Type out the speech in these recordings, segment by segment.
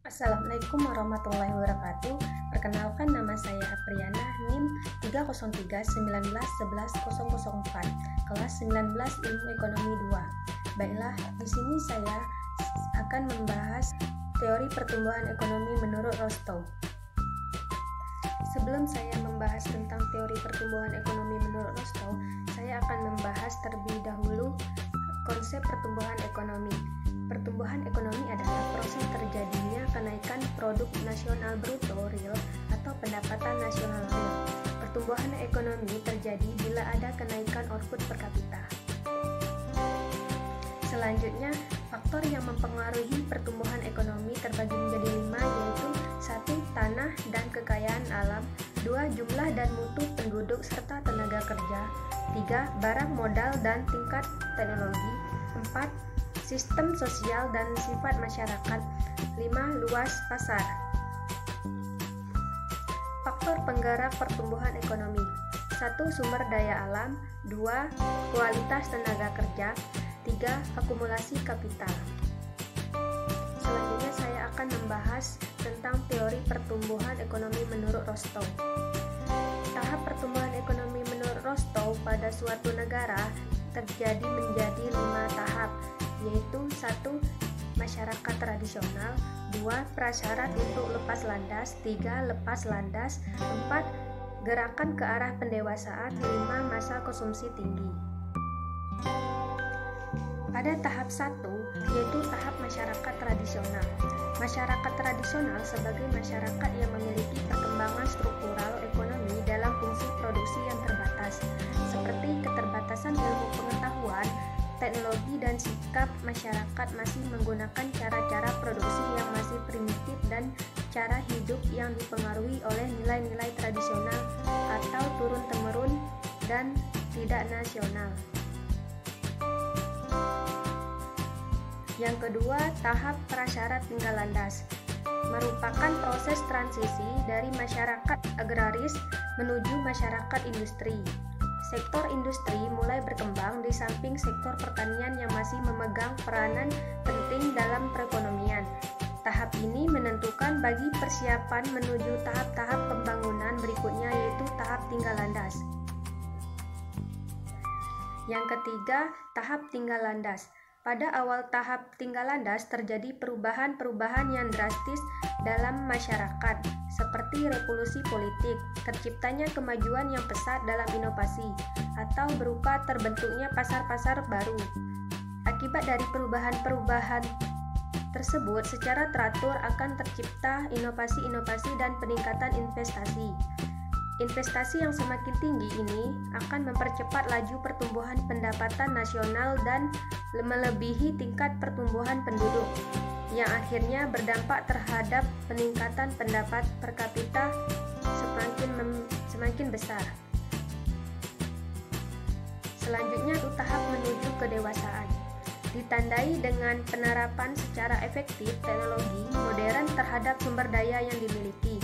Assalamualaikum warahmatullahi wabarakatuh. Perkenalkan, nama saya Apriana, NIM 30319111004, kelas 19 Ilmu Ekonomi 2. Baiklah, di sini saya akan membahas teori pertumbuhan ekonomi menurut Rostow. Sebelum saya membahas tentang teori pertumbuhan ekonomi menurut Rostow, saya akan membahas terlebih dahulu konsep pertumbuhan ekonomi. Pertumbuhan ekonomi adalah proses terjadinya kenaikan produk nasional bruto real atau pendapatan nasional real. Pertumbuhan ekonomi terjadi bila ada kenaikan output per kapita. Selanjutnya, faktor yang mempengaruhi pertumbuhan ekonomi terbagi menjadi 5, yaitu 1. Tanah dan kekayaan alam, 2. Jumlah dan mutu penduduk serta tenaga kerja, 3. Barang modal dan tingkat teknologi, 4. Sistem sosial dan sifat masyarakat, 5. Luas pasar. Faktor penggerak pertumbuhan ekonomi: 1. Sumber daya alam, 2. Kualitas tenaga kerja, 3. Akumulasi kapital. Selanjutnya saya akan membahas tentang teori pertumbuhan ekonomi menurut Rostow. Tahap pertumbuhan ekonomi menurut Rostow pada suatu negara terjadi menjadi 5 tahap, yaitu 1. Masyarakat tradisional, 2. Prasyarat untuk lepas landas, 3. Lepas landas, 4. Gerakan ke arah pendewasaan, 5. Masa konsumsi tinggi. Pada tahap 1, yaitu tahap masyarakat tradisional. Masyarakat tradisional sebagai masyarakat yang memiliki perkembangan struktural ekonomi dalam fungsi produksi yang terbatas, seperti keterbatasan ilmu pengetahuan, teknologi, dan sikap masyarakat masih menggunakan cara-cara produksi yang masih primitif dan cara hidup yang dipengaruhi oleh nilai-nilai tradisional atau turun-temurun dan tidak nasional. Yang kedua, tahap prasyarat tinggal landas merupakan proses transisi dari masyarakat agraris menuju masyarakat industri. Sektor industri mulai berkembang di samping sektor pertanian yang masih memegang peranan penting dalam perekonomian. Tahap ini menentukan bagi persiapan menuju tahap-tahap pembangunan berikutnya, yaitu tahap tinggal landas. Yang ketiga, tahap tinggal landas. Pada awal tahap tinggal landas terjadi perubahan-perubahan yang drastis dalam masyarakat, seperti revolusi politik, terciptanya kemajuan yang pesat dalam inovasi, atau berupa terbentuknya pasar-pasar baru. Akibat dari perubahan-perubahan tersebut, secara teratur akan tercipta inovasi-inovasi dan peningkatan investasi. Investasi yang semakin tinggi ini akan mempercepat laju pertumbuhan pendapatan nasional dan melebihi tingkat pertumbuhan penduduk, yang akhirnya berdampak terhadap peningkatan pendapat per kapita semakin besar. Selanjutnya, tahap menuju kedewasaan ditandai dengan penerapan secara efektif teknologi modern terhadap sumber daya yang dimiliki.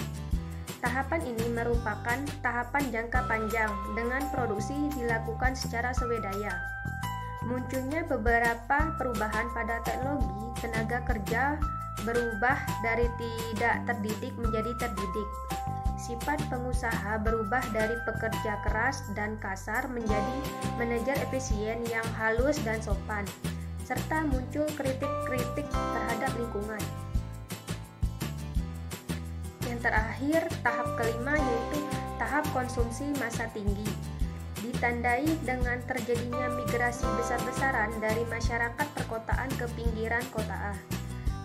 Tahapan ini merupakan tahapan jangka panjang dengan produksi dilakukan secara swadaya. Munculnya beberapa perubahan pada teknologi, tenaga kerja berubah dari tidak terdidik menjadi terdidik. Sifat pengusaha berubah dari pekerja keras dan kasar menjadi manajer efisien yang halus dan sopan, serta muncul kritik-kritik terhadap lingkungan. Yang terakhir, tahap kelima, yaitu tahap konsumsi massa tinggi, ditandai dengan terjadinya migrasi besar-besaran dari masyarakat perkotaan ke pinggiran kota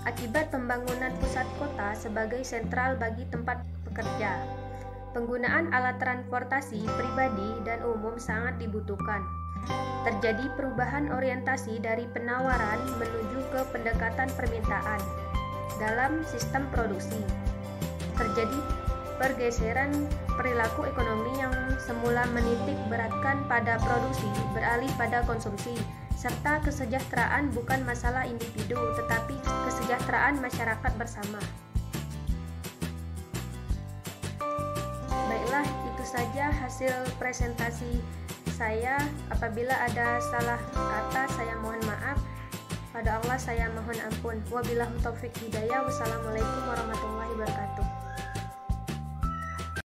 akibat pembangunan pusat kota sebagai sentral bagi tempat bekerja. Penggunaan alat transportasi pribadi dan umum sangat dibutuhkan. Terjadi perubahan orientasi dari penawaran menuju ke pendekatan permintaan dalam sistem produksi. Terjadi pergeseran perilaku ekonomi yang semula menitik beratkan pada produksi beralih pada konsumsi, serta kesejahteraan bukan masalah individu tetapi kesejahteraan masyarakat bersama. Baiklah, itu saja hasil presentasi saya. Apabila ada salah kata, saya mohon maaf. Pada Allah saya mohon ampun. Wabillahi taufiq hidayah. Wassalamualaikum